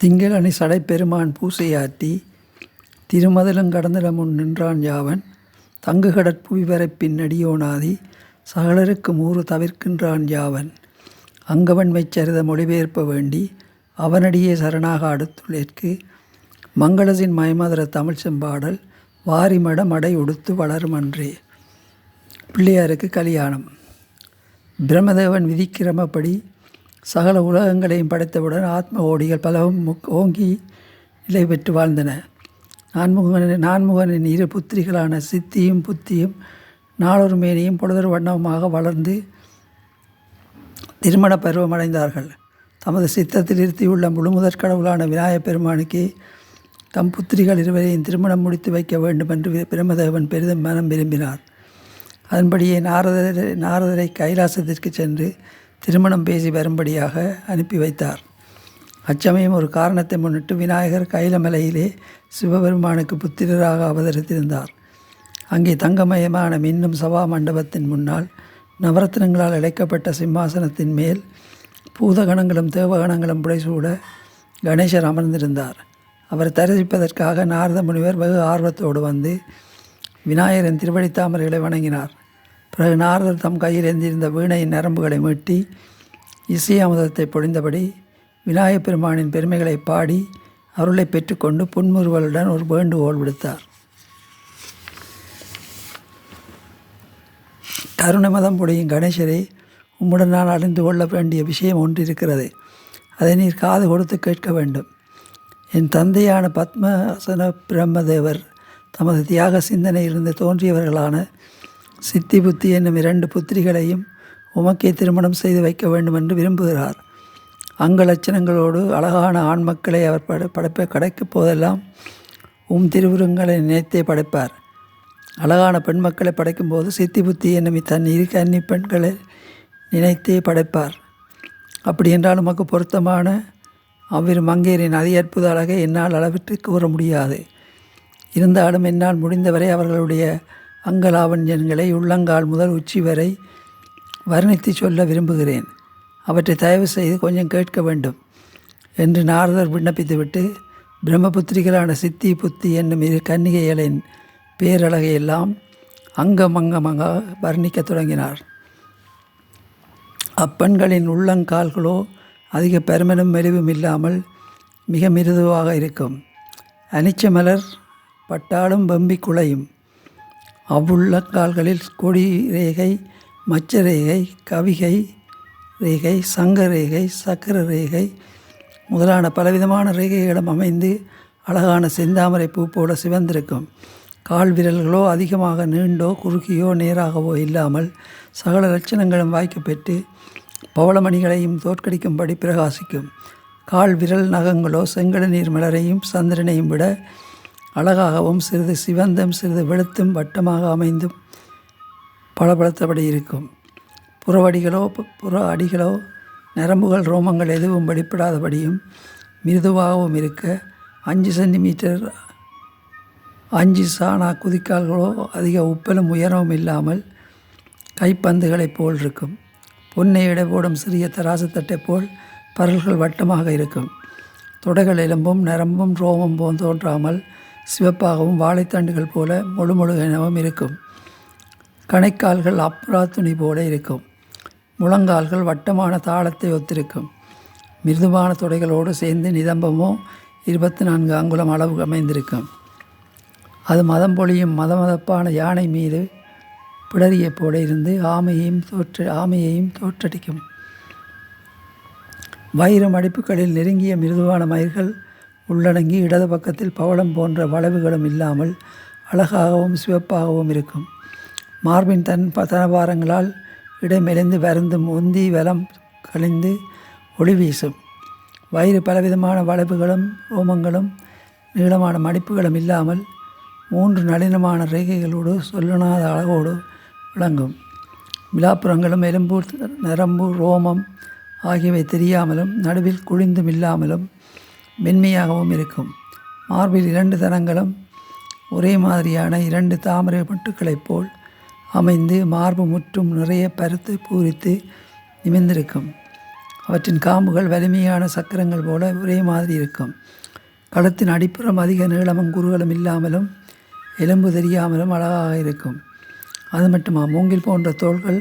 திங்களணி சடைப்பெருமான் பூசையாற்றி திருமதலும் கடந்தலமுன் நின்றான் யாவன் தங்குகடற் புவிவரைப் பின்னடியோனாதி சகலருக்கு மூறு தவிர்க்கின்றான் யாவன் அங்கவன் மெச்சரித மொழிபெயர்ப்ப வேண்டி அவனடியே சரணாக அடுத்துள்ளேற்கு மங்களசின் மயமதர தமிழ் செம்பாடல் வாரிமட மடை உடுத்து வளருமன்றே. பிள்ளையாருக்கு கல்யாணம். பிரம்மதேவன் விதிக்கிரமப்படி சகல உலகங்களையும் படைத்தவுடன் ஆத்ம ஓடிகள் பலவும் ஓங்கி நிலை பெற்று வாழ்ந்தன. நான்முகனின் இரு புத்திரிகளான சித்தியும் புத்தியும் நாளொரு மேனியும் பொழுதொரு வண்ணமாக வளர்ந்து திருமண பருவமடைந்தார்கள். தமது சித்தத்தில் இருத்தியுள்ள முழுமுதற் கடவுளான விநாயகப் பெருமானுக்கே தம் புத்திரிகள் இருவரையும் திருமணம் முடித்து வைக்க வேண்டும் என்று பிரம்மதேவன் பெரிதும் மனம் விரும்பினார். அதன்படியே நாரதரை கைலாசத்திற்கு சென்று திருமணம் பேசி வரும்படியாக அனுப்பி வைத்தார். அச்சமயம் ஒரு காரணத்தை முன்னிட்டு விநாயகர் கைலமலையிலே சிவபெருமானுக்கு புத்திரராக அவதரித்திருந்தார். அங்கே தங்கமயமான மின்னும் சபா மண்டபத்தின் முன்னால் நவரத்னங்களால் இழைக்கப்பட்ட சிம்மாசனத்தின் மேல் பூதகணங்களும் தேவகணங்களும் புடைசூட கணேசர் அமர்ந்திருந்தார். அவர் தரிசிப்பதற்காக நாரத முனிவர் வெகு ஆர்வத்தோடு வந்து விநாயகரின் திருவடித்தாமரைகளை வணங்கினார். பிறகு நாரதர் தம் கையில் ஏந்திருந்த வீணையின் நரம்புகளை மீட்டி இசை அமுதத்தை பொழிந்தபடி விநாயகப் பெருமானின் பெருமைகளை பாடி அருளை பெற்றுக்கொண்டு புன்முறுவலுடன் ஒரு வேண்டுகோள் விடுத்தார். கருணமதம் பொழியும் கணேசரே, உம்முடன் நான் அறிந்து கொள்ள வேண்டிய விஷயம் ஒன்று இருக்கிறது. அதை நீர் காது கொடுத்து கேட்க வேண்டும். என் தந்தையான பத்மசன பிரம்மதேவர் தமது தியாக சிந்தனையிலிருந்து தோன்றியவர்களான சித்தி புத்தி என்னும் 2 புத்திரிகளையும் உமக்கே திருமணம் செய்து வைக்க வேண்டும் என்று விரும்புகிறார். அங்கலட்சணங்களோடு அழகான ஆண் மக்களை அவர் கிடைக்கும் போதெல்லாம் திருவுருங்களை நினைத்தே படைப்பார். அழகான பெண் மக்களை படைக்கும்போது சித்தி புத்தி என்னும் தன் இரு கன்னி பெண்களை நினைத்தே படைப்பார். அப்படி என்றால் உமக்கு பொருத்தமான அவ்விரு மங்கையரின் அதி அற்புத அழகை என்னால் அளவிற்கு கூற முடியாது. இருந்தாலும் என்னால் முடிந்தவரை அவர்களுடைய அங்கலாவண்யங்களை உள்ளங்கால் முதல் உச்சி வரை வர்ணித்து சொல்ல விரும்புகிறேன். அவற்றை தயவு செய்து கொஞ்சம் கேட்க வேண்டும் என்று நாரதர் விண்ணப்பித்துவிட்டு பிரம்மபுத்திரிகளான சித்தி புத்தி என்னும் 2 கன்னிகைகளின் பேரழகையெல்லாம் அங்கமங்கமாக வர்ணிக்கத் தொடங்கினார். அப்பெண்களின் உள்ளங்கால்களோ அதிக பெருமனும் மெலிவும் இல்லாமல் மிக மிருதுவாக இருக்கும். அனிச்ச மலர் பட்டாலும் வெம்பி குலையும். அவ்வுள்ளங்கால்களில் கொடி ரேகை, மச்ச ரேகை, கவிகை ரேகை, சங்க ரேகை, சக்கர ரேகை முதலான பலவிதமான ரேகைகளும் அமைந்து அழகான செந்தாமரை பூ போல சிவந்திருக்கும். கால் விரல்களோ அதிகமாக நீண்டோ குறுகியோ நேராகவோ இல்லாமல் சகல லட்சணங்களும் வாய்க்கப்பெற்று பவளமணிகளையும் தோற்கடிக்கும்படி பிரகாசிக்கும். கால் விரல் நகங்களோ செங்கட நீர் மலரையும் சந்திரனையும் விட அழகாகவும் சிறிது சிவந்தும் சிறிது வெளுத்தும் வட்டமாக அமைந்தும் பலப்படுத்தபடி இருக்கும். புற அடிகளோ நரம்புகள் ரோமங்கள் எதுவும் வெளிப்படாதபடியும் மிருதுவாகவும் இருக்க 5 சென்டிமீட்டர் 5 சாணா குதிக்கால்களோ அதிக உப்பலும் உயரவும் இல்லாமல் கைப்பந்துகளைப் போல் இருக்கும். பொன்னை எடை போடும் சிறிய தராசுத்தட்டை போல் பரல்கள் வட்டமாக இருக்கும். தொடைகள் எலும்பும் நரம்பும் ரோமம் போல் தோன்றாமல் சிவப்பாகவும் வாழைத்தண்டுகள் போல முழு எனவும் இருக்கும். கணைக்கால்கள் அப்புறா துணி போல இருக்கும். முழங்கால்கள் வட்டமான தாளத்தை ஒத்திருக்கும். மிருதுவான தொடைகளோடு சேர்ந்து நிதம்பமோ 24 அங்குலம் அளவு அமைந்திருக்கும். அது மதம் பொழியும் மதமதப்பான யானை மீது பிடரியை போல இருந்து ஆமையையும் தோற்றடிக்கும். வயிறு மடிப்புகளில் நெருங்கிய மிருதுவான மயிர்கள் உள்ளடங்கி இடது பக்கத்தில் பவளம் போன்ற வளைவுகளும் இல்லாமல் அழகாகவும் சிவப்பாகவும் இருக்கும். மார்பின் தனபாரங்களால் இடமெலிந்து வருந்தும் உந்தி வலம் கழிந்து ஒளி வீசும். வயிறு பலவிதமான வளைவுகளும் ரோமங்களும் நீளமான மடிப்புகளும் இல்லாமல் 3 நளினமான ரேகைகளோடு சொல்லனாத அழகோடு விளங்கும். விழாப்புறங்களும் எலும்பு நரம்பு ரோமம் ஆகியவை தெரியாமலும் நடுவில் குழிந்தும் இல்லாமலும் மென்மையாகவும் இருக்கும். மார்பில் 2 தனங்களும் ஒரே மாதிரியான 2 தாமரை மொட்டுக்களைப் போல் அமைந்து மார்பு முற்றும் நிறைய பருத்து பூரித்து நிமிர்ந்திருக்கும். அவற்றின் காம்புகள் வலிமையான சக்கரங்கள் போல ஒரே மாதிரி இருக்கும். களத்தின் அடிப்புறம் அதிக நீளமும் குறுகலும் இல்லாமலும் எலும்பு தெரியாமலும் அழகாக இருக்கும். அது மட்டுமா, மூங்கில் போன்ற தோள்கள்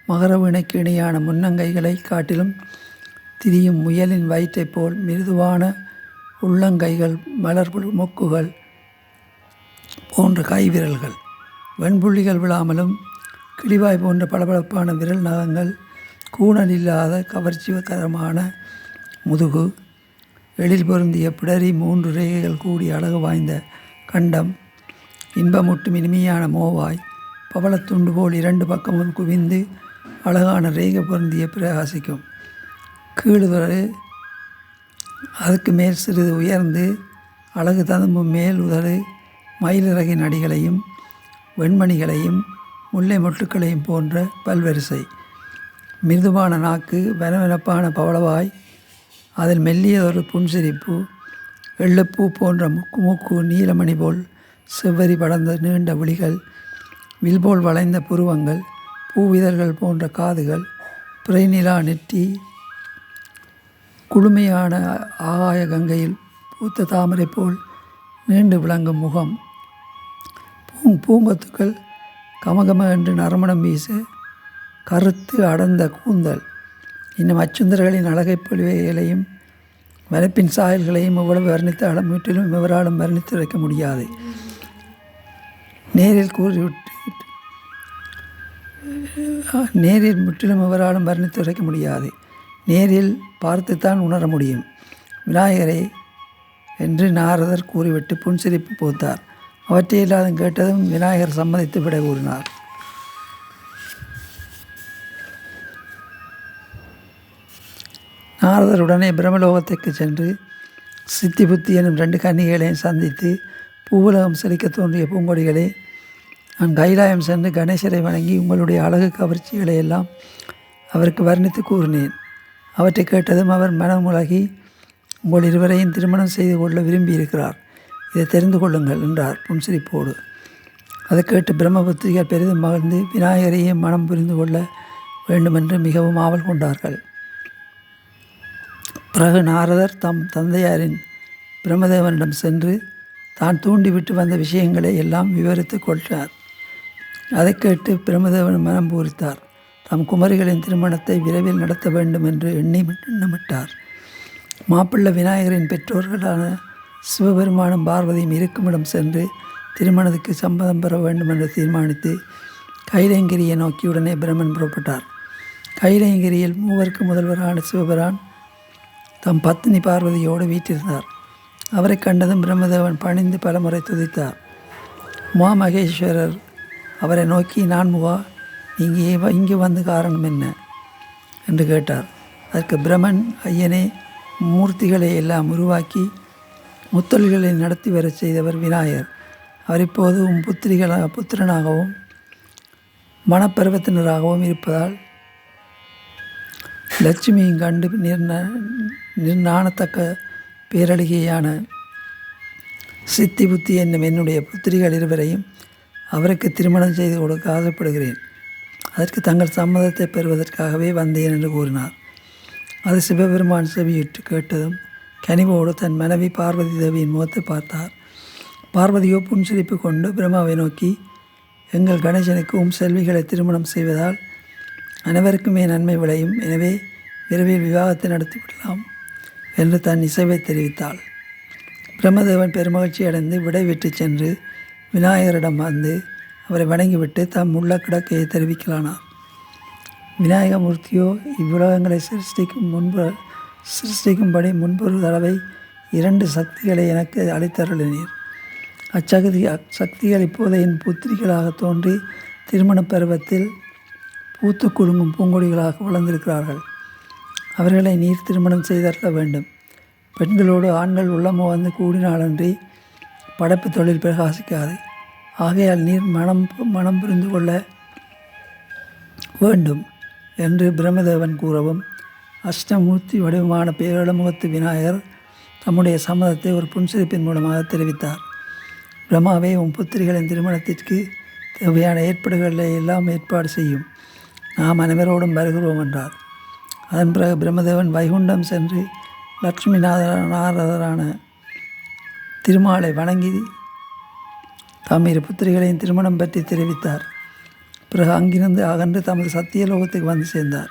மகர வீணைக்கு இணையான முன்னங்கைகளை காட்டிலும் திரியும் முயலின் வயிற்றைப் போல் மிருதுவான உள்ளங்கைகள், மலர் மொக்குகள் போன்ற கைவிரல்கள், வெண்புள்ளிகள் விழாமலும் கிளிவாய் போன்ற பளபளப்பான விரல் நகங்கள், கூணல் இல்லாத கவர்ச்சிகரமான முதுகு, எழில் பொருந்திய பிடரி, 3 ரேகைகள் கூடி அழகு வாய்ந்த கண்டம், இன்பமூட்டும் இனிமையான மோவாய், பவளத்துண்டு போல் 2 பக்கமும் குவிந்து அழகான ரேகை பொருந்திய பிரகாசிக்கும் கீழுதடு, அதுக்கு மேல் சிறிது உயர்ந்து அழகு ததும்பும் மேல் உதடு, மயிலிறகின் அடிகளையும் வெண்மணிகளையும் முல்லை மொட்டுக்களையும் போன்ற பல்வரிசை, மிருதுவான நாக்கு, வனவனப்பான பவளவாய், அதில் மெல்லியதொரு புன்சிரிப்பு, எள்ளுப்பூ போன்ற மூக்கு, நீலமணி போல் செவ்வரி படர்ந்த நீண்ட விழிகள், வில்போல் வளைந்த புருவங்கள், பூவிதழ்கள் போன்ற காதுகள், பிறைநிலா நெற்றி, குளுமையான ஆகாய கங்கையில் பூத்த தாமரை போல் நீண்டு விளங்கும் முகம், பூங்கொத்துக்கள் கமகம என்று நறுமணம் வீச கருத்து அடர்ந்த கூந்தல், இன்னும் அச்சுந்தர்களின் அழகை பொலிவைகளையும் வனப்பின் சாயல்களையும் இவ்வளவு வர்ணித்தாலும் வீட்டிலும் இவராலும் வர்ணித்து வைக்க முடியாது. நேரில் முற்றிலும் இவராலும் வர்ணித்து வைக்க முடியாது. நேரில் பார்த்துத்தான் உணர முடியும். விநாயகரே என்று நாரதர் கூறிவிட்டு புன்சிரிப்பு பூத்தார். அவற்றையெல்லாம் கேட்டதும் விநாயகர் சம்மதித்து விடை கூறினார். நாரதர் உடனே பிரம்மலோகத்துக்கு சென்று சித்தி புத்தி எனும் 2 கன்னிகைகளையும் சந்தித்து, பூவுலகம் செழிக்க தோன்றிய பூங்கொடிகளே, நான் கைலாயம் சென்று கணேசரை வணங்கி உங்களுடைய அழகு கவர்ச்சிகளை எல்லாம் அவருக்கு வர்ணித்து கூறினேன். அவற்றை கேட்டதும் அவர் மனமுலகி உங்கள் இருவரையும் திருமணம் செய்து கொள்ள விரும்பியிருக்கிறார். இதை தெரிந்து கொள்ளுங்கள் என்றார் புன்சிரிப்போடு. அதை கேட்டு பிரம்மபுத்திரிகள் பெரிதும் மகிழ்ந்து விநாயகரையும் மனம் புரிந்து கொள்ள வேண்டுமென்று மிகவும் ஆவல் கொண்டார்கள். பிறகு நாரதர் தம் தந்தையாரின் பிரம்மதேவனிடம் சென்று தான் தூண்டிவிட்டு வந்த விஷயங்களை எல்லாம் விவரித்து கொண்டார். அதை கேட்டு பிரம்மதேவன் மனம் பூரித்தார். தம் குமரிகளின் திருமணத்தை விரைவில் நடத்த வேண்டும் என்று எண்ணமிட்டார். மாப்பிள்ளை விநாயகரின் பெற்றோர்களான சிவபெருமானும் பார்வதியும் இருக்குமிடம் சென்று திருமணத்துக்கு சம்மதம் பெற வேண்டும் என்று தீர்மானித்து கைலங்கிரியை நோக்கியுடனே பிரம்மன் புறப்பட்டார். கைலங்கிரியில் 3 முதல்வரான சிவபிரான் தம் பத்னி பார்வதியோடு வீட்டிருந்தார். அவரை கண்டதும் பிரம்மதேவன் பணிந்து பலமுறை துதித்தார். உமாமகேஸ்வரர் அவரை நோக்கி, நான்முகா, நீங்கள் இங்கு வந்து காரணம் என்ன என்று கேட்டார். அதற்கு பிரம்மன், ஐயனே, மூர்த்திகளை எல்லாம் உருவாக்கி முத்தொழில்களை நடத்தி வரச் செய்தவர் விநாயகர். அவர் இப்போது புத்திரனாகவும் மனப்பருவத்தினராகவும் இருப்பதால் லட்சுமியும் கண்டு நிர்ணானத்தக்க பேரழகியான சித்தி புத்தி என்னும் என்னுடைய புத்திரிகள் இருவரையும் அவருக்கு திருமணம் செய்து கொடுக்க ஆசைப்படுகிறேன். அதற்கு தங்கள் சம்மதத்தை பெறுவதற்காகவே வந்தேன் என்று கூறினார். அது சிவபெருமான் செவியிட்டு கேட்டதும் கனிவோடு தன் மனைவி பார்வதி தேவியின் முகத்தை பார்த்தார். பார்வதியோ புன்சிரிப்பு கொண்டு பிரம்மாவை நோக்கி, எங்கள் கணேசனுக்கு செல்விகளை திருமணம் செய்வதால் அனைவருக்குமே நன்மை விளையும். எனவே விரைவில் விவாகத்தை நடத்திவிடலாம் என்று தன் இசைவை தெரிவித்தாள். பிரம்மதேவன் பெருமகிழ்ச்சி அடைந்து விடை விட்டு சென்று விநாயகரிடம் வந்து அவரை வணங்கிவிட்டு தம் உள்ள கிடக்கையை தெரிவிக்கலானார். விநாயகமூர்த்தியோ, இவ்வுலகங்களை சிருஷ்டிக்கும்படி முன்பொரு தடவை 2 சக்திகளை எனக்கு அளித்தருளினீர். அச்சக்திகள் இப்போது என் புத்திரிகளாக தோன்றி திருமண பருவத்தில் பூத்து குலுங்கும் பூங்கொடிகளாக வளர்ந்திருக்கிறார்கள். அவர்களை நீர் திருமணம் செய்தருள வேண்டும். பெண்களோடு ஆண்கள் உள்ளமோ வந்து கூடினாலன்றி படைப்பு தொழில் பிரகாசிக்காது. ஆகையால் நீர் மனம் புரிந்து கொள்ள வேண்டும் என்று பிரம்மதேவன் கூறவும், அஷ்டமூர்த்தி வடிவமான பேரளமுகத்து விநாயகர் தம்முடைய சம்மதத்தை ஒரு புன்சிரிப்பின் மூலமாக தெரிவித்தார். பிரம்மாவே, உன் புத்திரிகளின் திருமணத்திற்கு தேவையான ஏற்பாடுகளை எல்லாம் ஏற்பாடு செய்யும். நாம் அனைவரோடும் வருகிறோம் என்றார். அதன் பிறகு பிரம்மதேவன் வைகுண்டம் சென்று லட்சுமி நாரதரான திருமாலை வணங்கி தம் இரு புத்திரிகளையும் திருமணம் பற்றி தெரிவித்தார். பிறகு அங்கிருந்து அகன்று தமது சத்தியலோகத்துக்கு வந்து சேர்ந்தார்.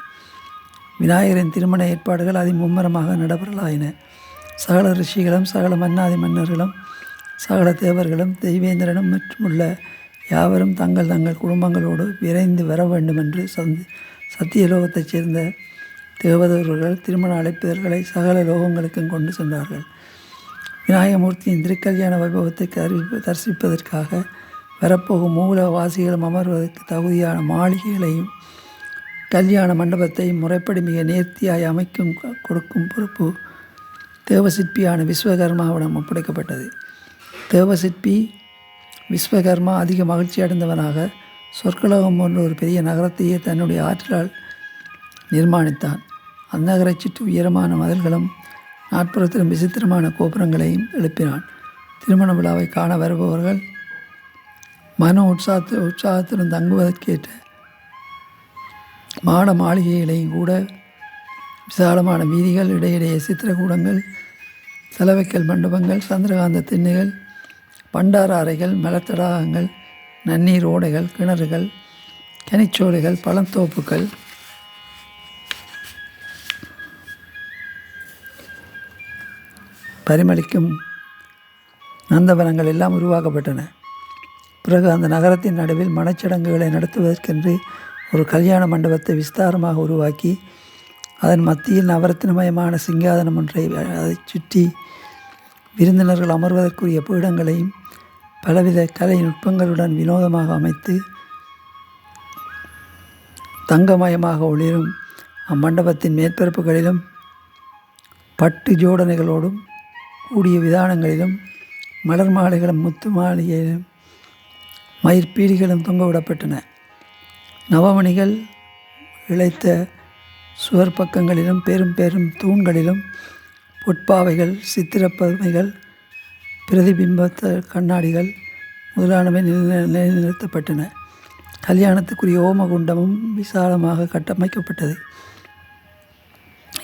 விநாயகரின் திருமண ஏற்பாடுகள் அதிமும்மரமாக நடைபெறலாயின. சகல ரிஷிகளும் சகல மன்னாதி மன்னர்களும் சகல தேவர்களும் தெய்வேந்திரனும் மற்றுமுள்ள யாவரும் தங்கள் தங்கள் குடும்பங்களோடு விரைந்து வர வேண்டுமென்று சத்தியலோகத்தைச் சேர்ந்த தேவதூர்கள் திருமண அழைப்பிதழ்களை சகல லோகங்களுக்கும் கொண்டு சென்றார்கள். விநாயகமூர்த்தியின் திருக்கல்யாண வைபவத்தை தரிசிப்பதற்காக வரப்போகும் மூலவாசிகளும் அமர்வதற்கு தகுதியான மாளிகைகளையும் கல்யாண மண்டபத்தையும் முறைப்படி மிக நேர்த்தியாய் கொடுக்கும் பொறுப்பு தேவசிற்பியான விஸ்வகர்மாவிடம் ஒப்படைக்கப்பட்டது. தேவசிற்பி விஸ்வகர்மா அதிக மகிழ்ச்சி அடைந்தவனாக சொர்க்கலோகம் போன்ற ஒரு பெரிய நகரத்தையே தன்னுடைய ஆற்றலால் நிர்மாணித்தான். அந்நகரை சுற்றி உயரமான மதில்களும் நாட்புறத்திலும் விசித்திரமான கோபுரங்களையும் எழுப்பினான். திருமண விழாவை காண வருபவர்கள் மன உற்சாகத்துடன் தங்குவதற்கேற்ற மாட மாளிகைகளையும் கூட விசாலமான வீதிகள், இடையிடையே சித்திரக்கூடங்கள், செலவைக்கல் மண்டபங்கள், சந்திரகாந்த திண்ணைகள், பண்டார அறைகள், மலத்தடாகங்கள், நன்னீர் ஓடைகள், கிணறுகள், கனிச்சோலைகள், பழந்தோப்புகள், பரிமளிக்கும் நந்தவனங்கள் எல்லாம் உருவாக்கப்பட்டன. பிறகு அந்த நகரத்தின் நடுவில் மனச்சடங்குகளை நடத்துவதற்கென்று ஒரு கல்யாண மண்டபத்தை விஸ்தாரமாக உருவாக்கி அதன் மத்தியில் நவரத்தினமயமான சிங்காதனம் ஒன்றை அதை சுற்றி விருந்தினர்கள் அமர்வதற்குரிய பீடங்களையும் பலவித கலை நுட்பங்களுடன் வினோதமாக அமைத்து தங்கமயமாக ஒளிரும் அம்மண்டபத்தின் மேற்பரப்புகளிலும் பட்டு ஜோடனைகளோடும் கூடிய விதானங்களிலும் மலர் மாலைகளும் முத்து மாளிகையிலும் மயிர்பீலிகளும் தொங்கவிடப்பட்டன. நவமணிகள் இழைத்த சுவர் பக்கங்களிலும் பெரும் பெரும் தூண்களிலும் பொற்பாவைகள், சித்திரப்பதுமைகள், பிரதிபிம்ப கண்ணாடிகள் முதலானவை நிலைநிறுத்தப்பட்டன. கல்யாணத்துக்குரிய ஓமகுண்டமும் விசாலமாக கட்டமைக்கப்பட்டது.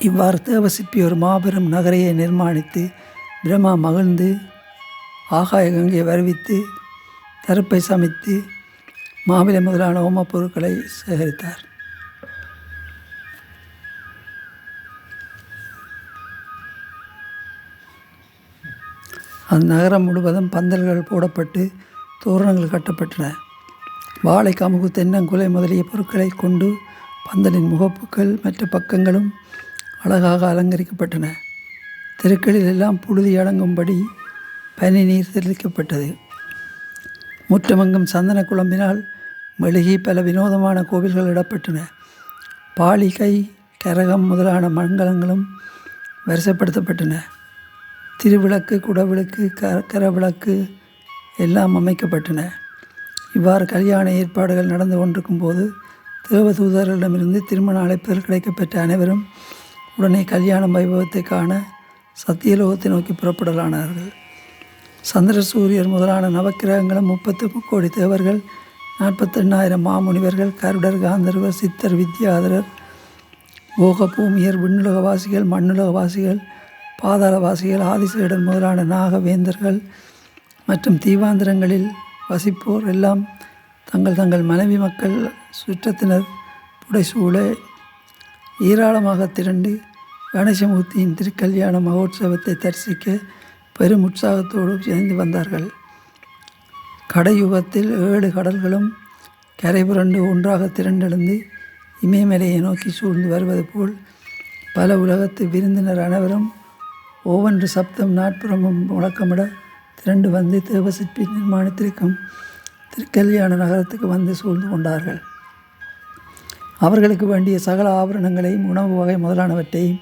இவ்வாறு தேவசிற்பி ஒரு மாபெரும் நகரையை நிர்மாணித்து பிரம்மா மகிழ்ந்து ஆகாய கங்கையை வருவித்து கருப்பை சமைத்து மாவிலை முதலான ஓமப் பொருட்களை சேகரித்தார். அந்நகரம் முழுவதும் பந்தல்கள் போடப்பட்டு தோரணங்கள் கட்டப்பட்டன. வாழை, கமுகு, தென்னங்குலை முதலிய பொருட்களை கொண்டு பந்தலின் முகப்புக்கள் மற்ற பக்கங்களும் அழகாக அலங்கரிக்கப்பட்டன. தெருக்களில் எல்லாம் புழுதி அடங்கும்படி பனி நீர் தெளிக்கப்பட்டது. முற்றமெங்கும் சந்தன குழம்பினால் மெழுகி பல வினோதமான கோவில்கள் இடப்பட்டன. பாலிகை, கரகம் முதலான மங்களங்களும் வரிசைப்படுத்தப்பட்டன. திருவிளக்கு, குடவிளக்கு, கரவிளக்கு எல்லாம் அமைக்கப்பட்டன. இவ்வாறு கல்யாண ஏற்பாடுகள் நடந்து கொண்டிருக்கும் போது தேவதூதர்களிடமிருந்து திருமண அழைப்புகள் கிடைக்கப்பெற்ற அனைவரும் உடனே கல்யாண வைபவத்தை காண சத்தியலோகத்தை நோக்கி புறப்படலானார்கள். சந்திர சூரியர் முதலான நவக்கிரகங்களும் 30 கோடி தேவர்கள், 48,000 மாமுனிவர்கள், கருடர், காந்தர்வர், சித்தர், வித்யாதரர், போக பூமியர், விண்ணுலகவாசிகள், மண்ணுலகவாசிகள், பாதாளவாசிகள், ஆதிசேடன் முதலான நாகவேந்தர்கள் மற்றும் தீவாந்திரங்களில் வசிப்போர் எல்லாம் தங்கள் தங்கள் மனைவி மக்கள் சுற்றத்தினர் புடைசூழ ஏராளமாக திரண்டு கணேசமூர்த்தியின் திருக்கல்யாண மகோற்சவத்தை தரிசிக்க பெரும் உற்சாகத்தோடு சேர்ந்து வந்தார்கள். கடையுகத்தில் 7 கடல்களும் கரை புரண்டு ஒன்றாக திரண்டெழுந்து இமயமலையை நோக்கி சூழ்ந்து வருவது போல் பல உலகத்து விருந்தினர் அனைவரும் ஒவ்வொன்று சப்தம் நாட்புறமும் முழக்கமிட திரண்டு வந்து தேவசிற்பி நிர்மாணித்திருக்கும் திருக்கல்யாண நகரத்துக்கு வந்து சூழ்ந்து கொண்டார்கள். அவர்களுக்கு வேண்டிய சகல ஆபரணங்களையும் உணவு வகை முதலானவற்றையும்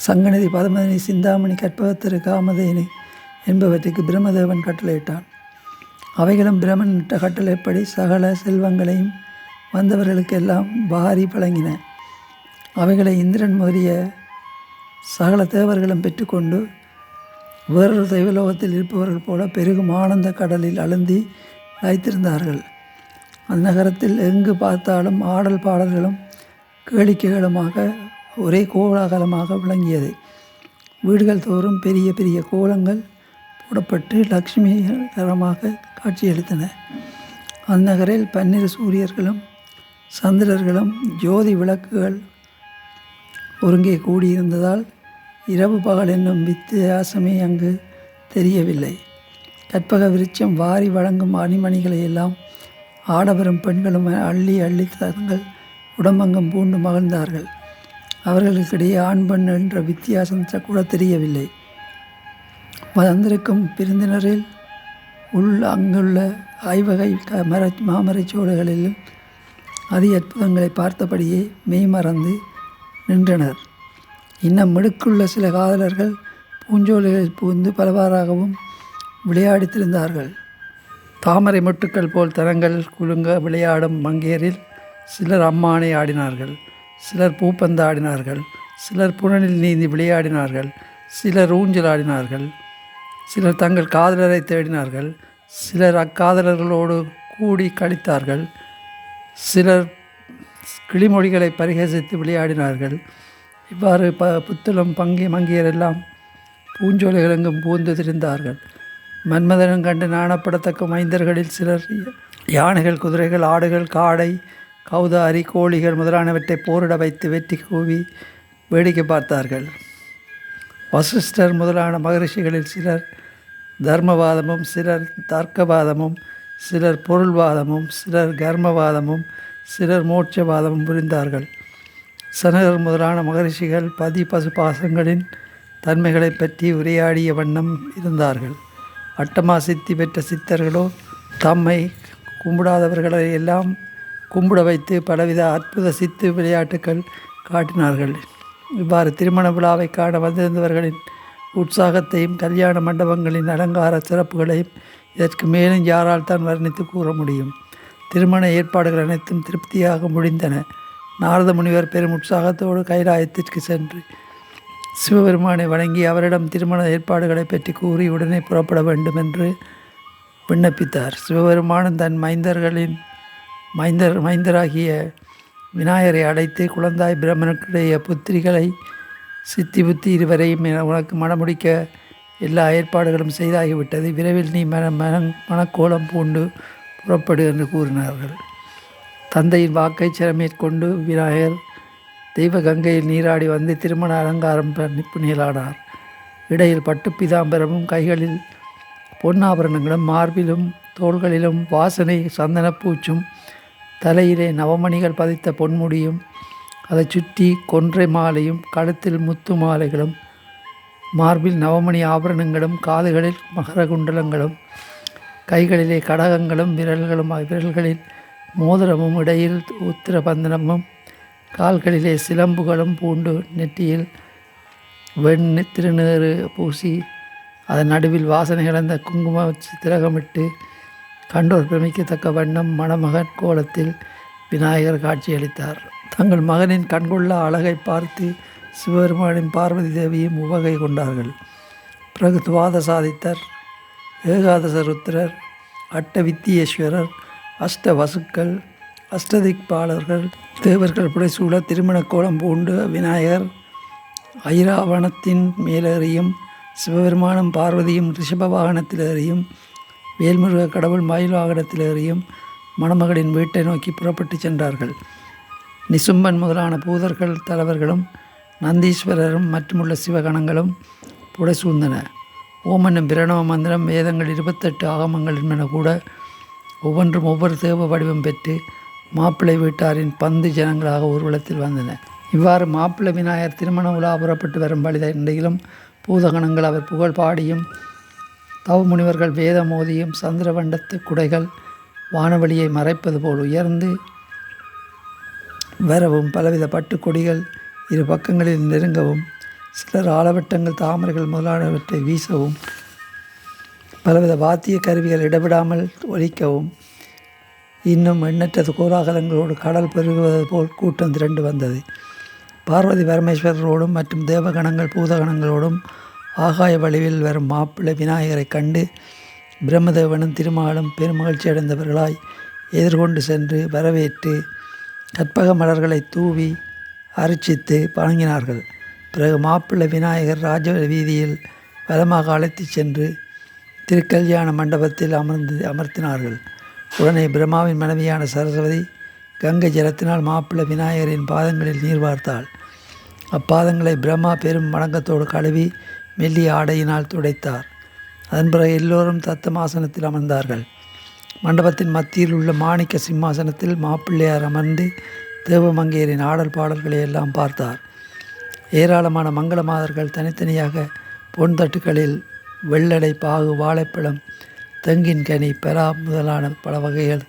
சங்கநிதி, பதமதினி, சிந்தாமணி, கற்பகத்திரு, காமதேனி என்பவற்றுக்கு பிரம்மதேவன் கட்டளையிட்டான். அவைகளும் பிரம்மன் இட்ட கட்டளைப்படி சகல செல்வங்களையும் வந்தவர்களுக்கெல்லாம் வாரி வழங்கின. அவைகளை இந்திரன் முதலிய சகல தேவர்களும் பெற்றுக்கொண்டு வேறொரு தெய்வலோகத்தில் இருப்பவர்கள் போல பெருகும் ஆனந்த கடலில் அழுந்தி வைத்திருந்தார்கள். அந்நகரத்தில் எங்கு பார்த்தாலும் ஆடல் பாடல்களும் கேளிக்கைகளுமாக ஒரே கோலாகலமாக விளங்கியது. வீடுகள் தோறும் பெரிய பெரிய கோலங்கள் போடப்பட்டு லட்சுமிகரமாக காட்சியளித்தன. அந்நகரில் 12 சூரியர்களும் சந்திரர்களும் ஜோதி விளக்குகள் ஒருங்கே கூடியிருந்ததால் இரவு பகல் என்னும் வித்தியாசமே அங்கு தெரியவில்லை. கற்பக விருட்சம் வாரி வழங்கும் அணிமணிகளை எல்லாம் ஆடவரும் பெண்களும் அள்ளி அள்ளி தங்கள் உடம்பங்கம் பூண்டு மகிழ்ந்தார்கள். அவர்களுக்கிடையே ஆண் பெண் என்ற வித்தியாசம் கூட தெரியவில்லை. வந்திருக்கும் விருந்தினரில் அங்குள்ள ஐவகை மாமரைச்சோலைகளிலும் அதி அற்புதங்களை பார்த்தபடியே மெய்மறந்து நின்றனர். இன்னும் மிடுக்குள்ள சில காதலர்கள் பூஞ்சோலைகளில் புகுந்து பலவாறாகவும் விளையாடித்திருந்தார்கள். தாமரை மொட்டுக்கள் போல் தரங்கள் குலுங்க விளையாடும் மங்கையரில் சிலர் அம்மானை ஆடினார்கள், சிலர் பூப்பந்து ஆடினார்கள், சிலர் புனலில் நீந்தி விளையாடினார்கள், சிலர் ஊஞ்சல் ஆடினார்கள், சிலர் தங்கள் காதலரை தேடினார்கள், சிலர் அக்காதலர்களோடு கூடி கழித்தார்கள், சிலர் கிளிமொழிகளை பரிகசித்து விளையாடினார்கள். இவ்வாறு புத்தளம் மங்கையரெல்லாம் பூஞ்சோலைகளெங்கும் பூந்து திரிந்தார்கள். மன்மதனும் கண்டு நாணப்படத்தக்க மைந்தர்களில் சிலர் யானைகள், குதிரைகள், ஆடுகள், காடை, கௌதாரி, கோழிகள் முதலானவற்றை போரிட வைத்து வெற்றி கூவி வேடிக்கை பார்த்தார்கள். வசிஷ்டர் முதலான மகரிஷிகளில் சிலர் தர்மவாதமும், சிலர் தர்க்கவாதமும், சிலர் பொருள்வாதமும், சிலர் கர்மவாதமும், சிலர் மோட்சவாதமும் புரிந்தார்கள். சனகர் முதலான மகரிஷிகள் பதி பசு பாசங்களின் தன்மைகளை பற்றி உரையாடிய வண்ணம் இருந்தார்கள். அட்டமா சித்தி பெற்ற சித்தர்களோ தம்மை கும்பிடாதவர்களை எல்லாம் கும்பிட வைத்து பலவித அற்புத சித்து விளையாட்டுக்கள் காட்டினார்கள். இவ்வாறு திருமண விழாவை காண வந்திருந்தவர்களின் உற்சாகத்தையும் கல்யாண மண்டபங்களின் அலங்கார சிறப்புகளையும் இதற்கு மேலும் யாரால் தான் வர்ணித்து கூற முடியும். திருமண ஏற்பாடுகள் அனைத்தும் திருப்தியாக முடிந்தன. நாரத முனிவர் பெரும் உற்சாகத்தோடு கைலாயத்திற்கு சென்று சிவபெருமானை வணங்கி அவரிடம் திருமண ஏற்பாடுகளை பற்றி கூறி உடனே புறப்பட வேண்டும் என்று விண்ணப்பித்தார். சிவபெருமானும் தன் மைந்தராகிய விநாயகரை அழைத்து, குழந்தாய் பிரம்மனுடைய புத்திரிகளை சித்தி புத்தி இருவரையும் உனக்கு மணமுடிக்க எல்லா ஏற்பாடுகளும் செய்தாகிவிட்டது. விரைவில் நீ மனக்கோலம் பூண்டு புறப்படு என்று கூறினார்கள். தந்தையின் வாக்கை சிறமேற்கொண்டு விநாயகர் தெய்வ கங்கையில் நீராடி வந்து திருமண அலங்காரம் புனியலானார். இடையில் பட்டு பிதாம்பரமும், கைகளில் பொன்னாபரணங்களும், மார்பிலும் தோள்களிலும் வாசனை சந்தனப்பூச்சும், தலையிலே நவமணிகள் பதித்த பொன்முடியும், அதை சுற்றி கொன்றை மாலையும், கழுத்தில் முத்து மாலைகளும், மார்பில் நவமணி ஆபரணங்களும், காதுகளில் மகர குண்டலங்களும், கைகளிலே கடகங்களும், விரல்களில் மோதிரமும், இடையில் உத்திர பந்தனமும், கால்களிலே சிலம்புகளும் பூண்டு நெற்றியில் திருநீறு பூசி அதன் நடுவில் வாசனை கலந்த குங்கும திலகமிட்டு கண்டோர் பிரமிக்கத்தக்க வண்ணம் மணமகன் கோலத்தில் விநாயகர் காட்சியளித்தார். தங்கள் மகனின் கண்கொள்ளா அழகை பார்த்து சிவபெருமானின் பார்வதி தேவியும் உவகை கொண்டார்கள். பிறகு துவாதசாதித்தர், ஏகாதச ருத்திரர், அட்டவித்தியேஸ்வரர், அஷ்ட வசுக்கள், அஷ்டதிக்பாலர்கள், தேவர்கள் புடைசூழ திருமண கோலம் பூண்டு விநாயகர் ஐராவணத்தின் மேலேறியும், சிவபெருமானும் பார்வதியும் ரிஷப வாகனத்திலேறியும், வேல்முருக கடவுள் மயில் வாகனத்திலேறியும் மணமகளின் வீட்டை நோக்கி புறப்பட்டு சென்றார்கள். நிசும்பன் முதலான பூதர்கள் தலைவர்களும் நந்தீஸ்வரரும் மற்றுமுள்ள சிவகணங்களும் புடைசூழ்ந்தன. ஓம் என்னும் பிரணவ மந்திரம், வேதங்கள் 28 ஆகமங்கள் என்பன கூட ஒவ்வொன்றும் ஒவ்வொரு தேவ வடிவம் பெற்று மாப்பிள்ளை வீட்டாரின் பந்து ஜனங்களாக ஊர்வலத்தில் வந்தன. இவ்வாறு மாப்பிள்ளை விநாயகர் திருமண உலா புறப்பட்டு வரும் வழியிலும் பூதகணங்கள் அவர் புகழ் பாடியும், தவ முனிவர்கள் வேத மோதியும், சந்திரவண்டத்து குடைகள் வானவெளியை மறைப்பது போல் உயர்ந்து வரவும், பலவித பட்டுக்கொடிகள் இரு பக்கங்களில் நெருங்கவும், சிலர் ஆலவட்டங்கள் தாமரைகள் முதலானவற்றை வீசவும், பலவித வாத்திய கருவிகள் இடவிடாமல் ஒலிக்கவும், இன்னும் எண்ணற்றது கோலாகலங்களோடு கடல் பெருகுவது போல் கூட்டம் திரண்டு வந்தது. பார்வதி பரமேஸ்வரரோடும் மற்றும் தேவகணங்கள் பூதகணங்களோடும் ஆகாய வடிவில் வரும் மாப்பிள்ளை விநாயகரை கண்டு பிரம்மதேவனும் திருமாலும் பெருமகிழ்ச்சி அடைந்தவர்களாய் எதிர்கொண்டு சென்று வரவேற்று கற்பக மலர்களை தூவி அர்ச்சித்து வணங்கினார்கள். பிறகு மாப்பிள்ளை விநாயகர் ராஜ வீதியில் வலமாக அழைத்துச் சென்று திருக்கல்யாண மண்டபத்தில் அமர்த்தினார்கள். உடனே பிரம்மாவின் மனைவியான சரஸ்வதி கங்கை ஜலத்தினால் மாப்பிள்ளை விநாயகரின் பாதங்களில் நீர் வார்த்தாள். அப்பாதங்களை பிரம்மா பெரும் வணக்கத்தோடு கழுவி மெல்லிய ஆடையினால் துடைத்தார். அதன் பிறகு எல்லோரும் தத்தமாசனத்தில் அமர்ந்தார்கள். மண்டபத்தின் மத்தியில் உள்ள மாணிக்க சிம்மாசனத்தில் மாப்பிள்ளையார் அமர்ந்து தேவமங்கையரின் ஆடல் பாடல்களை எல்லாம் பார்த்தார். ஏராளமான மங்கள மாதர்கள் தனித்தனியாக பொன் தட்டுக்களில் வெள்ளடை, பாகு, வாழைப்பழம், தெங்கின் கனி, பெரா முதலான பல வகைகள்,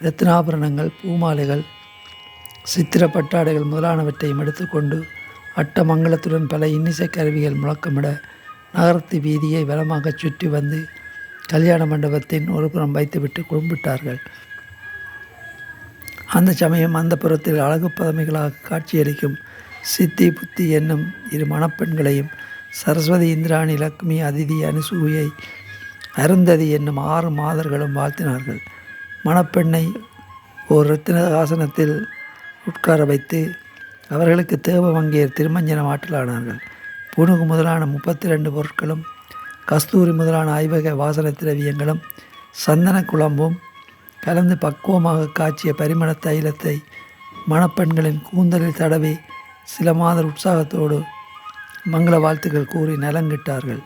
ரத்னாபரணங்கள், பூமாலைகள், சித்திர பட்டாடைகள் முதலானவற்றையும் எடுத்துக்கொண்டு அட்டமங்கலத்துடன் பல இன்னிசை கருவிகள் முழக்கமிட நகரத்து வீதியை வலமாக சுற்றி வந்து கல்யாண மண்டபத்தின் ஒரு புறம் வைத்துவிட்டு கும்பிட்டார்கள். அந்த சமயம் அந்த புறத்தில் அழகு பதமைகளாக காட்சியளிக்கும் சித்தி புத்தி என்னும் இரு மணப்பெண்களையும் சரஸ்வதி, இந்திராணி, லக்ஷ்மி, அதிதி, அனுசூயை, அருந்ததி என்னும் 6 மாதர்களும் வாழ்த்தினார்கள். மணப்பெண்ணை ஓர் ரத்தின ஆசனத்தில் உட்கார வைத்து அவர்களுக்கு தேவமங்கையர் திருமஞ்சனம் ஆற்றலானார்கள். புனுகு முதலான 32 பொருட்களும், கஸ்தூரி முதலான 5 வகை வாசனை திரவியங்களும், சந்தன குழம்பும் கலந்து பக்குவமாக காய்ச்சிய பரிமள தைலத்தை மணப்பெண்களின் கூந்தலில் தடவி சில மாதர் உற்சாகத்தோடு மங்கள வாழ்த்துக்கள் கூறி நலங்கிட்டார்கள்.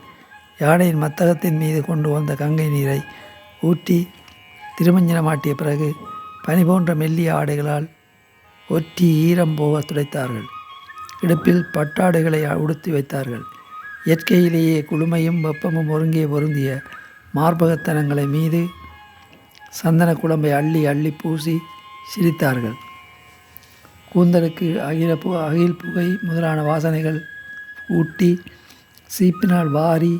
யானையின் மத்தகத்தின் மீது கொண்டு வந்த கங்கை நீரை ஊற்றி திருமஞ்சனமாட்டிய பிறகு பனி போன்ற மெல்லிய ஆடைகளால் ஒற்றி ஈரம் போக துடைத்தார்கள். இடுப்பில் பட்டாடைகளை உடுத்தி வைத்தார்கள். இயற்கையிலேயே குளுமையும் வெப்பமும் பொருந்திய மார்பகத்தனங்களை மீது சந்தன குழம்பை அள்ளி அள்ளி பூசி சிரித்தார்கள். கூந்தலுக்கு அகில் புகை முதலான வாசனைகள் ஊட்டி சீப்பினால் வாரி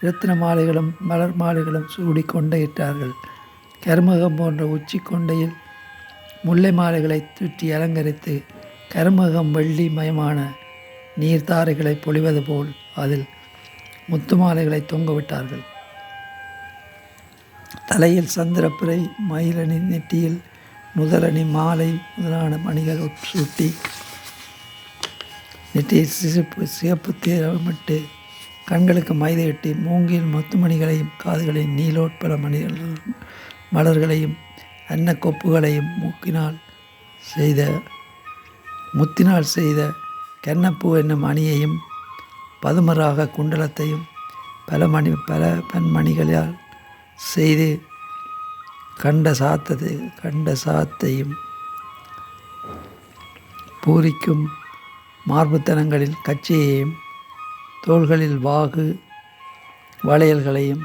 இரத்தின மாலைகளும் மலர் மாலைகளும் சூடி கொண்டையிட்டார்கள். கருமகம் போன்ற உச்சி கொண்டையில் முல்லை மாலைகளை சுற்றி அலங்கரித்து கருமகம் வெள்ளி மயமான நீர்த்தாரைகளை பொழிவது போல் அதில் முத்து மாலைகளை தொங்கவிட்டார்கள். தலையில் சந்திரப்பிறை, மயிலணி, நெற்றியில் முதலணி, மாலை முதலான மணிகள் சூட்டி நெற்றியில் சிகப்பு தேரமிட்டு கண்களுக்கு மைதையிட்டு மூங்கில் முத்துமணிகளையும் காதுகளின் நீலோட்பல மலர்களையும் அன்னக்கொப்புகளையும் முத்தினால் செய்த கன்னப்பூ என்னும் அணியையும் பதுமராக குண்டலத்தையும் பல பன்மணிகளால் செய்து கண்ட சாத்தையும் பூரிக்கும் மார்புத்தனங்களில் கச்சையையும் தோள்களில் வாகு வளையல்களையும்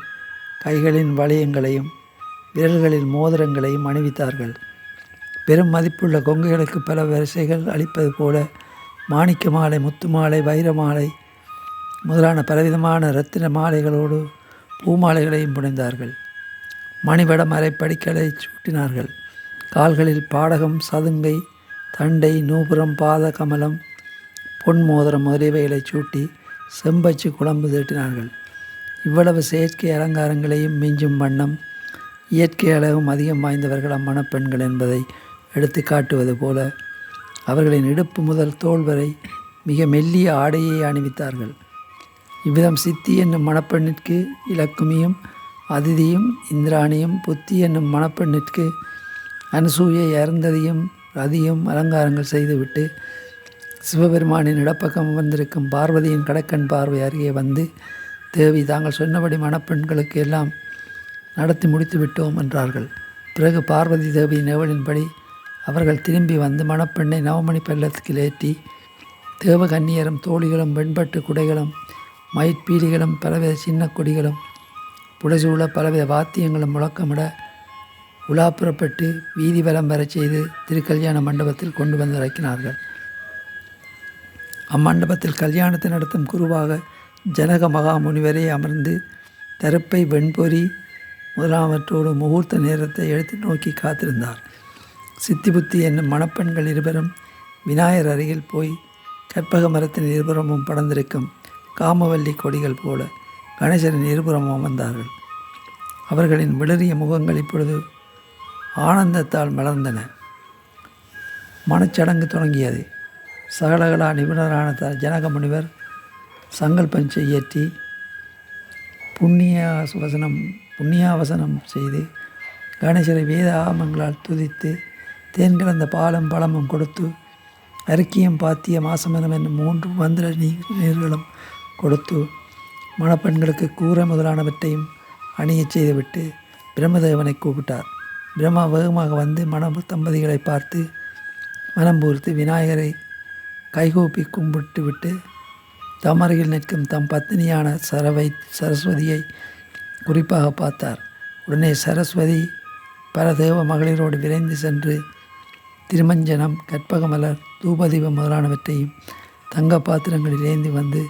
கைகளின் வளையங்களையும் விரல்களில் மோதிரங்களையும் அணிவித்தார்கள். பெரும் மதிப்புள்ள கொங்கைகளுக்கு பல வரிசைகள் அளிப்பது போல மாணிக்க மாலை, முத்து மாலை, வைர மாலை முதலான பலவிதமான இரத்தின மாலைகளோடு பூமாலைகளையும் புனைந்தார்கள். மணிவட மறைப்படிகளை சூட்டினார்கள். கால்களில் பாடகம், சதுங்கை, தண்டை, நூபுரம், பாத கமலம், பொன் மோதிரம் முதலியவைகளை சூட்டி செம்பச்சு குழம்பு தீட்டினார்கள். இவ்வளவு செயற்கை அலங்காரங்களையும் மிஞ்சும் வண்ணம் இயற்கை அழகும் அதிகம் வாய்ந்தவர்கள் அம்மணப்பெண்கள் என்பதை எடுத்து காட்டுவது போல அவர்களின் இடுப்பு முதல் தோள் வரை மிக மெல்லிய ஆடையை அணிவித்தார்கள். இவ்விதம் சித்தி என்னும் மணப்பெண்ணிற்கு இலக்குமியும், அதிதியும், இந்திராணியும், புத்தி என்னும் மணப்பெண்ணிற்கு அனுசூயை, அருந்ததியும், ரதியும் அலங்காரங்கள் செய்துவிட்டு சிவபெருமானின் இடப்பக்கம் வந்திருக்கும் பார்வதியின் கடக்கண் பார்வை அருகே வந்து, தேவி, தாங்கள் சொன்னபடி மணப்பெண்களுக்கு எல்லாம் நடத்தி முடித்து விட்டோம் என்றார்கள். பிறகு பார்வதி தேவியின் ஏவலின்படி அவர்கள் திரும்பி வந்து மணப்பெண்ணை நவமணி பல்லக்கில் ஏற்றி தேவகன்னியரும் தோழிகளும் வெண்பட்டு குடைகளும் மயிற்பீலிகளும் பலவித சின்ன கொடிகளும் புடைசூழ பலவித வாத்தியங்களும் முழக்கமிட உலாப்புறப்பட்டு வீதி வலம் வர செய்து திருக்கல்யாண மண்டபத்தில் கொண்டு வந்து இறக்கினார்கள். அம்மண்டபத்தில் கல்யாணத்தை நடத்தும் குருவாக ஜனக மகாமுனிவரே அமர்ந்து தருப்பை, வெண்பொறி முதலாமற்றோடு முகூர்த்த நேரத்தை எடுத்து நோக்கி காத்திருந்தார். சித்தி புத்தி என்னும் மணப்பெண்கள் இருவரும் விநாயகர் அருகில் போய் கற்பக மரத்தின் இருபுறமும் படர்ந்திருக்கும் காமவல்லி கொடிகள் போல கணேசரின் இருபுறமும் அமர்ந்தார்கள். அவர்களின் விளறிய முகங்கள் இப்பொழுது ஆனந்தத்தால் மலர்ந்தன. மனச்சடங்கு தொடங்கியது. சகலகலா நிபுணரான ஜனக முனிவர் சங்கல்பஞ்சை இயற்றி புண்ணியாவசனம் செய்து கணேசரை வேத ஆகமங்களால் துதித்து தேன் கலந்த பாலும் பழமும் கொடுத்து அரிக்கியம் பாத்தியம் ஆசமனம் என்னும் 3 மந்திர நீர்களும் கொடுத்து மணப்பெண்களுக்கு கூரை முதலானவற்றையும் அணியச் செய்துவிட்டு பிரம்மதேவனை கூப்பிட்டார். பிரம்மா வேகமாக வந்து தம்பதிகளை பார்த்து மனம் பூர்த்து விநாயகரை கைகூப்பி கும்பிட்டு விட்டு தம் அருகில் நிற்கும் தம் பத்தினியான சரஸ்வதியை குறிப்பாக பார்த்தார். உடனே சரஸ்வதி பல தேவ மகளிரோடு விரைந்து சென்று திருமஞ்சனம், கற்பகமலர், தூபதீபம் முதலானவற்றையும் தங்க பாத்திரங்களில் ஏந்தி வந்து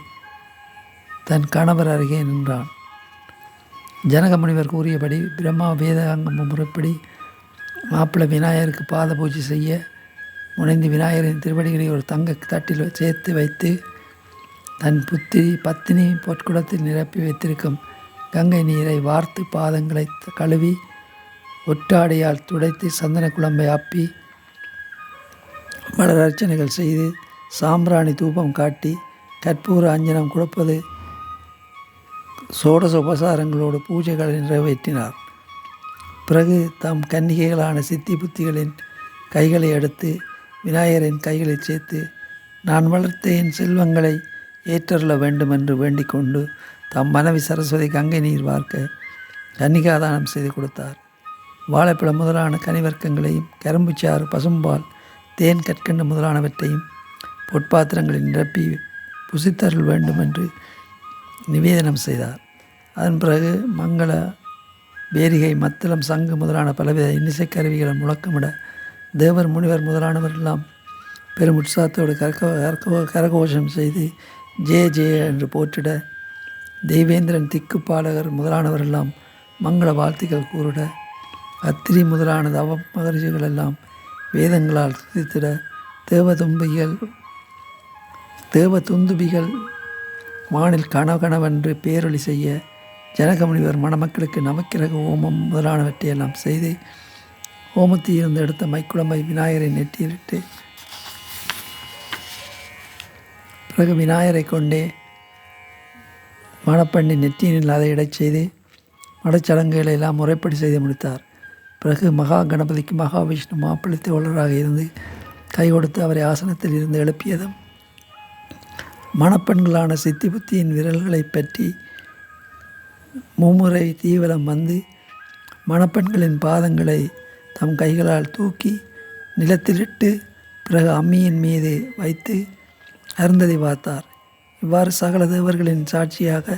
தன் கணவர் அருகே நின்றான். ஜனக முனிவர் கூறியபடி பிரம்மா வேதாங்க முறைப்படி மாப்பிள்ளை விநாயகருக்கு பாத பூஜை செய்ய முனைந்து விநாயகரின் திருவடிகளை ஒரு தங்க தட்டில் சேர்த்து வைத்து தன் பத்தினி பொற்குடத்தில் நிரப்பி வைத்திருக்கும் கங்கை நீரை வார்த்து பாதங்களை கழுவி ஒற்றாடையால் துடைத்து சந்தன குழம்பை ஆப்பி மலர் அர்ச்சனைகள் செய்து சாம்பிராணி தூபம் காட்டி கற்பூர அஞ்சனம் கொடுப்பது சோடச உபசாரங்களோடு பூஜைகளை நிறைவேற்றினார். பிறகு தம் கன்னிகைகளான சித்தி புத்திகளின் கைகளை எடுத்து விநாயகரின் கைகளில் சேர்த்து நான் வளர்த்த என் செல்வங்களை ஏற்றருள வேண்டும் என்று வேண்டிக் கொண்டு தம் மனைவி சரஸ்வதி கங்கை நீர் வார்க்க கன்னிகாதானம் செய்து கொடுத்தார். வாழைப்பழம் முதலான கனிவர்க்கங்களையும் கரும்புச்சாறு, பசும்பால், தேன் கற்கண்டு முதலானவற்றையும் பொற்பாத்திரங்களில் நிரப்பி புசித்தருள் வேண்டும் என்று நிவேதனம் செய்தார். அதன் பிறகு மங்கள பேரிகை, மத்தளம், சங்கு முதலான பலவித இன்னிசைக்கருவிகளை முழக்கமிட தேவர் முனிவர் முதலானவரெல்லாம் பெரும் உற்சாகத்தோடு கரகோஷம் செய்து ஜெய என்று போற்றிட தெய்வேந்திரன், திக்குப்பாலகர் முதலானவரெல்லாம் மங்கள வாழ்த்துக்கள் கூறிட அத்திரி முதலான தவ மகரிஷிகள் எல்லாம் வேதங்களால் துதித்திட தேவதுந்துபிகள் வானில் கணவென்று பேரொளி செய்ய ஜனக முனிவர் மணமக்களுக்கு நவக்கிரக ஹோமம் முதலானவற்றையெல்லாம் செய்து ஹோமத்தில் இருந்து எடுத்த மைக்குழம்பை விநாயகரை நெற்றியிட்டு பிறகு விநாயகரை கொண்டே மணப்பெண்ணின் நெற்றியில் அதை இடச் செய்து மடச்சடங்குகளை எல்லாம் முறைப்படி செய்து முடித்தார். பிறகு மகா கணபதிக்கு மகாவிஷ்ணு மாப்பிள்ளை தோழராக இருந்து கை கொடுத்து அவரை ஆசனத்தில் இருந்து எழுப்பியதும் மணப்பெண்களான சித்தி புத்தியின் விரல்களை பற்றி மும்முறை தீவலம் வந்து மணப்பெண்களின் பாதங்களை தம் கைகளால் தூக்கி நிலத்திலிட்டு பிறகு அம்மியின் மீது வைத்து அருந்ததி பார்த்தார். இவ்வாறு சகல தேவர்களின் சாட்சியாக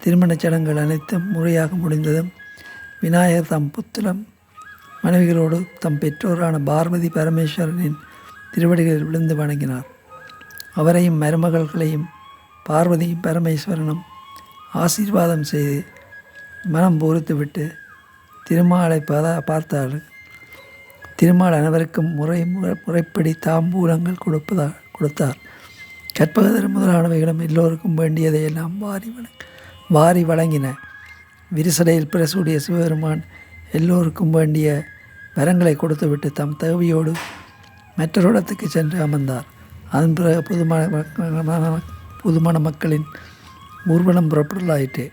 திருமணச் சடங்குகள் அனைத்தும் முறையாக முடிந்ததும் விநாயகர் தம் புத்திரம் மனைவிகளோடு தம் பெற்றோரான பார்வதி பரமேஸ்வரனின் திருவடிகளில் விழுந்து வணங்கினார். அவரையும் மருமகள்களையும் பார்வதியும் பரமேஸ்வரனும் ஆசீர்வாதம் செய்து மனம் பூரித்துவிட்டு திருமாலை பார்த்தார்கள். திருமால் அனைவருக்கும் முறைப்படி தாம்பூலங்கள் கொடுத்தார். கற்பகதர் முதலானவைகளும் எல்லோருக்கும் வேண்டியதையெல்லாம் வாரி வழங்கின. விரிசடையில் பிரசூடிய சிவபெருமான் எல்லோருக்கும் வேண்டிய வரங்களை கொடுத்துவிட்டு தம் தேவியோடு மற்றொரிடத்துக்கு சென்று அமர்ந்தார். அதன் பிறகு புதுமண மக்களின் ஊர்வலம் புறப்படலாயிற்று.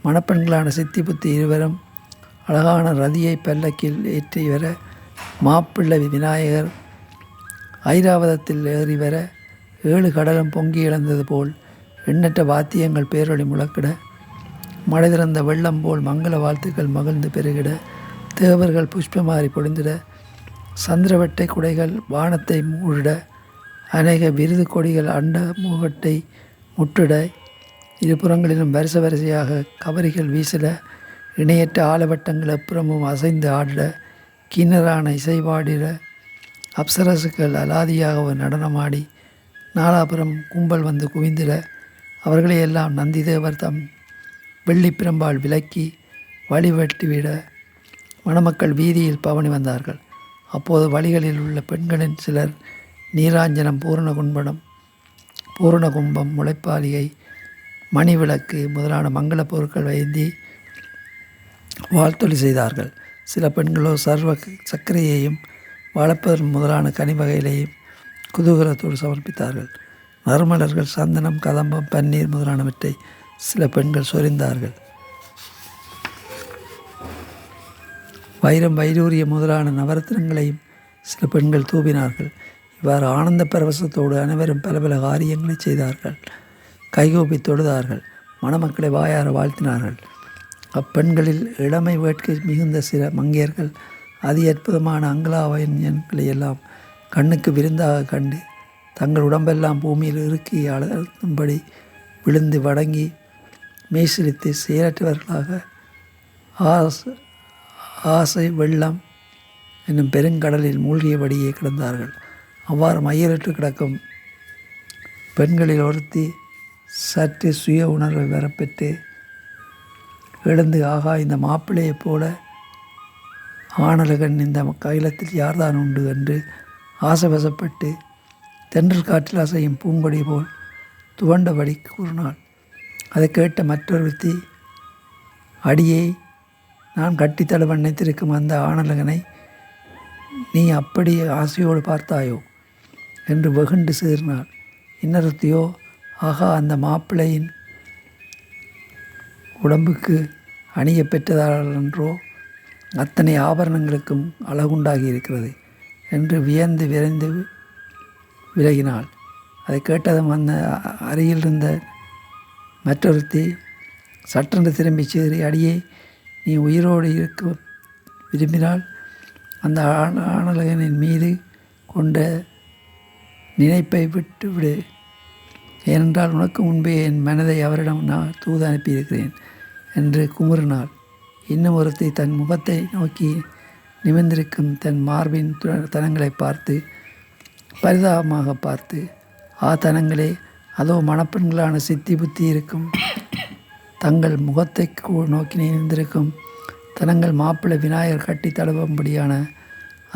மணப்பெண்களான சித்தி புத்தி இருவரும் அழகான ரதியை பல்லக்கில் ஏற்றி வர மாப்பிள்ளை விநாயகர் ஐராவதத்தில் ஏறி வர 7 கடலும் பொங்கி இழந்தது போல் எண்ணற்ற வாத்தியங்கள் பேரொளி முழக்கிட மழை திறந்த வெள்ளம் போல் மங்கள வாழ்த்துக்கள் மகிழ்ந்து பெருகிட தேவர்கள் புஷ்பமாரி பொழிந்திட சந்திரவட்டை குடைகள் வானத்தை மூடிட அநேக விருது கொடிகள் அண்ட முகட்டை முட்டிட இருபுறங்களிலும் வரிசையாக கவரிகள் வீசிட இணையற்ற ஆலவட்டங்கள் அப்புறமும் அசைந்து ஆடிட கிண்ணறான இசைவாடிட அப்சரசுக்கள் அலாதியாக நடனமாடி நாலாபுரம் கும்பல் வந்து குவிந்திட அவர்களையெல்லாம் நந்திதேவர் தம் வெள்ளிப்பிரம்பால் விலக்கி வழிவெட்டிவிட மணமக்கள் வீதியில் பவனி வந்தார்கள். அப்போது வழிகளில் உள்ள பெண்களின் சிலர் நீராஞ்சனம், பூரண கும்பம், முளைப்பாலிகை, மணிவிளக்கு முதலான மங்கள பொருட்கள் வைந்தி வாழ்த்தொலி செய்தார்கள். சில பெண்களோ சர்வ சர்க்கரையையும் வாழைப்பழம் முதலான கனிவகைகளையும் குதூகலத்தோடு சமர்ப்பித்தார்கள். நறுமலர்கள், சந்தனம், கதம்பம், பன்னீர் முதலானவற்றை சில பெண்கள் சொரிந்தார்கள். வைரம், வைடூரிய முதலான நவரத்னங்களையும் சில பெண்கள் தூவினார்கள். இவ்வாறு ஆனந்த பரவசத்தோடு அனைவரும் பல பல காரியங்களை செய்தார்கள். கைகூப்பி தொழுதார்கள். மணமக்களை வாயார வாழ்த்தினார்கள். அப்பெண்களில் இளமை வேட்கை மிகுந்த சில மங்கையர்கள் அதி அற்புதமான அங்கலாவயன்களை எல்லாம் கண்ணுக்கு விருந்தாக கண்டு தங்கள் உடம்பெல்லாம் பூமியில் இறுக்கி அழுத்தும்படி விழுந்து வடங்கி மெய்சிலித்து செயலற்றவர்களாக ஆசை வெள்ளம் என்னும் பெருங்கடலில் மூழ்கியபடியே கிடந்தார்கள். அவ்வாறு மையலற்று கிடக்கும் பெண்களில் ஒருத்தி சற்று சுய உணர்வை வரப்பெற்று எழுந்து, ஆகா, இந்த மாப்பிள்ளையைப் போல ஆணழகன் இந்த கைலத்தில் யார்தான் உண்டு என்று ஆசைவசப்பட்டு தென்றல் காற்றில் அசையும் பூங்கொடி போல் துவண்டபடி கூறினாள். அதை கேட்ட மற்றொருத்தி, அடியை, நான் கட்டித்தழுவ நினைத்திருக்கும் அந்த ஆணழகனை நீ அப்படி ஆசையோடு பார்த்தாயோ என்று வெகுண்டு சீறினாள். இன்னொருத்தியோ, ஆகா, அந்த மாப்பிள்ளையின் உடம்புக்கு அணிய பெற்றதாலன்றோ அத்தனை ஆபரணங்களுக்கும் அழகுண்டாகி இருக்கிறது என்று வியந்து விரைந்து விலகினாள். அதை கேட்டதும் அந்த அருகில் இருந்த மற்றொருத்தி சற்றென்று திரும்பி சீறி, அடியே, நீ உயிரோடு இருக்க விரும்பினால் அந்த ஆணழகனின் மீது கொண்ட நினைப்பை விட்டு விடு. ஏனென்றால் உனக்கு முன்பே என் மனதை அவரிடம் நான் தூது அனுப்பியிருக்கிறேன் என்று குமுறினாள். இன்னும் ஒருத்தி தன் முகத்தை நோக்கி நிமிர்ந்திருக்கும் தன் மார்பின் தனங்களை பார்த்து பரிதாபமாக பார்த்து, தனங்களே, அதோ மணப்பெண்களான சித்தி புத்தி இருக்கும் தங்கள் முகத்தை நோக்கி நிமிர்ந்திருக்கும் தனங்கள் மாப்பிள்ளை விநாயகர் கட்டி தழுவும்படியான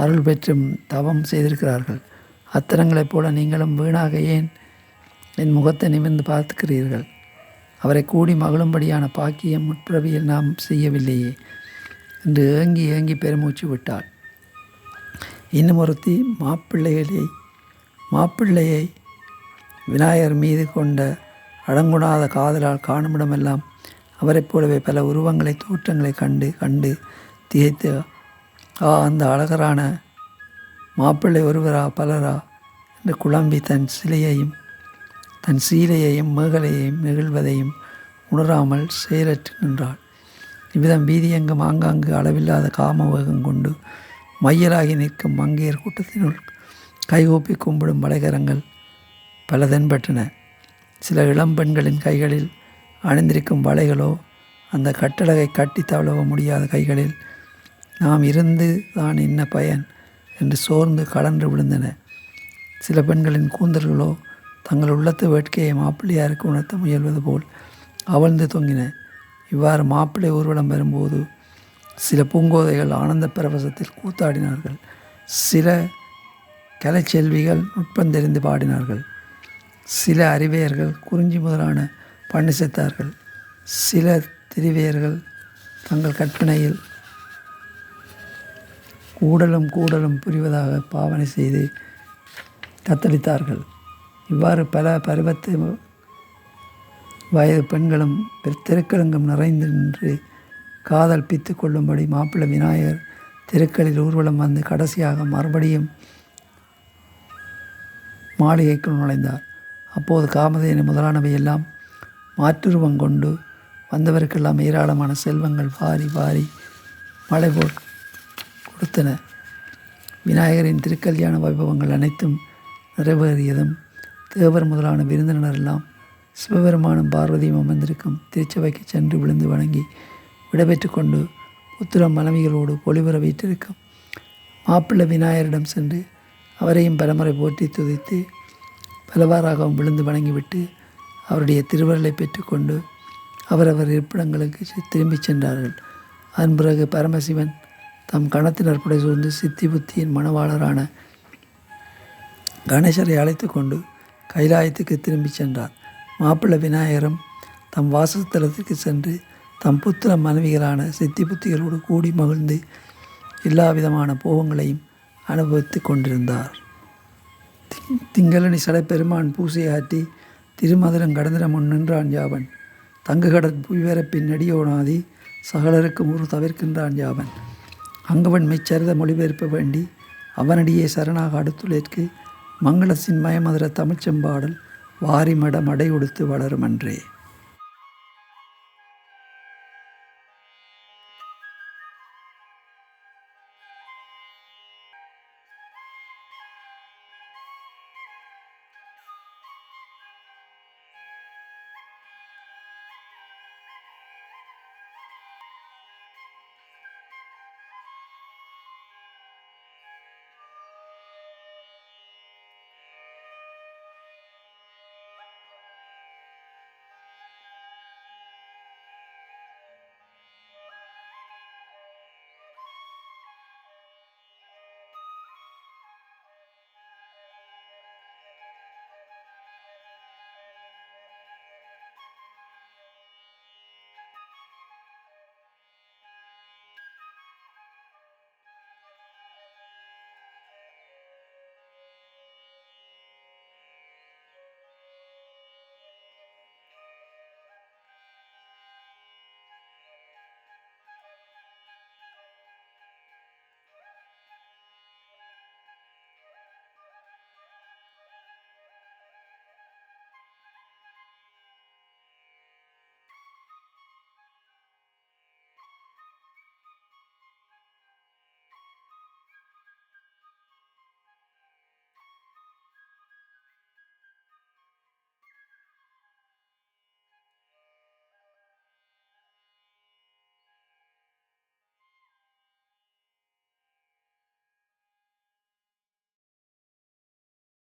அருள் பெற்றும் தவம் செய்திருக்கிறார்கள். அத்தனங்களைப் போல நீங்களும் வீணாக ஏன் என் முகத்தை நிமிர்ந்து பார்த்துக்கிறீர்கள்? அவரை கூடி மகிழும்படியான பாக்கியம் முற்பிறவியில் நாம் செய்யவில்லையே என்று ஏங்கி ஏங்கி பெருமூச்சு விட்டாள். இன்னும் ஒருத்தி, மாப்பிள்ளையை விநாயகர் மீது கொண்ட அடங்குணாத காதலால் காணுமிடமெல்லாம் அவரைப் போலவே பல உருவங்களை தோற்றங்களை கண்டு திகைத்து, அந்த அழகரான மாப்பிள்ளை ஒருவரா பலரா என்று குழம்பி தன் சீலையையும் மேகலையையும் நெகிழ்வதையும் உணராமல் செயலற்று நின்றாள். இவ்விதம் வீதியெங்கும் ஆங்காங்கு அளவில்லாத காம வேகம் கொண்டு மையலாகி நிற்கும் மங்கையர் கூட்டத்தினுள் கைகூப்பி கும்பிடும் வளைகரங்கள் பல தென்பட்டன. சில இளம்பெண்களின் கைகளில் அணிந்திருக்கும் வளைகளோ அந்த கட்டழகை கட்டி தழுவ முடியாத கைகளில் நாம் இருந்து தான் என்ன பயன் என்று சோர்ந்து கலன்று விழுந்தன. சில பெண்களின் கூந்தல்களோ தங்கள் உள்ளத்து வேட்கையை மாப்பிள்ளையாருக்கு உணர்த்த முயல்வது போல் அவிழ்ந்து தொங்கின. இவ்வாறு மாப்பிள்ளை ஊர்வலம் வரும்போது சில பூங்கோதைகள் ஆனந்த பரவசத்தில் கூத்தாடினார்கள். சில கலைச்செல்விகள் நுட்பம் தெரிந்து பாடினார்கள். சில அறிவையர்கள் குறிஞ்சி முதலான பண்ணு சேர்த்தார்கள். சில திரிவையர்கள் தங்கள் கற்பனையில் கூடலும் புரிவதாக பாவனை செய்து தத்தளித்தார்கள். இவ்வாறு பல பருவத்து வயது பெண்களும் தெருக்களங்கும் நிறைந்து நின்று காதல் பித்து கொள்ளும்படி மாப்பிள்ளை விநாயகர் தெருக்களில் ஊர்வலம் வந்து கடைசியாக மறுபடியும் மாளிகைக்குள் நுழைந்தார். அப்போது காமதேனு முதலானவையெல்லாம் மாற்றுருவம் கொண்டு வந்தவருக்கெல்லாம் ஏராளமான செல்வங்கள் வாரி மழை போல் கொடுத்தன. விநாயகரின் திருக்கல்யாண வைபவங்கள் அனைத்தும் நிறைவேறியதும் தேவர் முதலான விருந்தினரெல்லாம் சிவபெருமானும் பார்வதியும் அமர்ந்திருக்கும் திருச்சபைக்கு சென்று விழுந்து வணங்கி விடைபெற்று கொண்டு புத்திரம் மனைவிகளோடு பொலிவர வீட்டிருக்கும் மாப்பிள்ளை விநாயகரிடம் சென்று அவரையும் பலமுறை போற்றி துதித்து பலவாறாகவும் விழுந்து வணங்கிவிட்டு அவருடைய திருவருளை பெற்றுக்கொண்டு அவரவர் இருப்பிடங்களுக்கு திரும்பிச் சென்றார்கள். அதன் பிறகு பரமசிவன் தம் கணத்தினர் புடை சூழ்ந்து சித்தி புத்தியின் மணவாளரான கணேசரை அழைத்து கொண்டு கைலாயத்துக்கு திரும்பி சென்றார். மாப்பிள்ளை விநாயகரும் தம் வாசஸ்தலத்திற்கு சென்று தம் புத்திர மனைவிகளான சித்தி புத்திகளோடு கூடி மகிழ்ந்து எல்லா விதமான போகங்களையும் அனுபவித்து கொண்டிருந்தார். திங்களணி சடைப்பெருமான் பூசையாற்றி திருமதுரம் கடந்திர முன் நின்றான் யாவன். தங்கு கடற் புய்வரப்பின் நெடியோனாதி சகலருக்கும் ஒரு தவிர்க்கின்றான் யாவன். அங்கவன் மெச்சரித மொழிபெயர்ப்ப வேண்டி அவனடியே சரணாக அடுத்துளேற்கு மங்களசின் மயமதுர தமிழ்ச்செம்பாடல் வாரிமட மடை உடுத்து வளரும் அன்றே.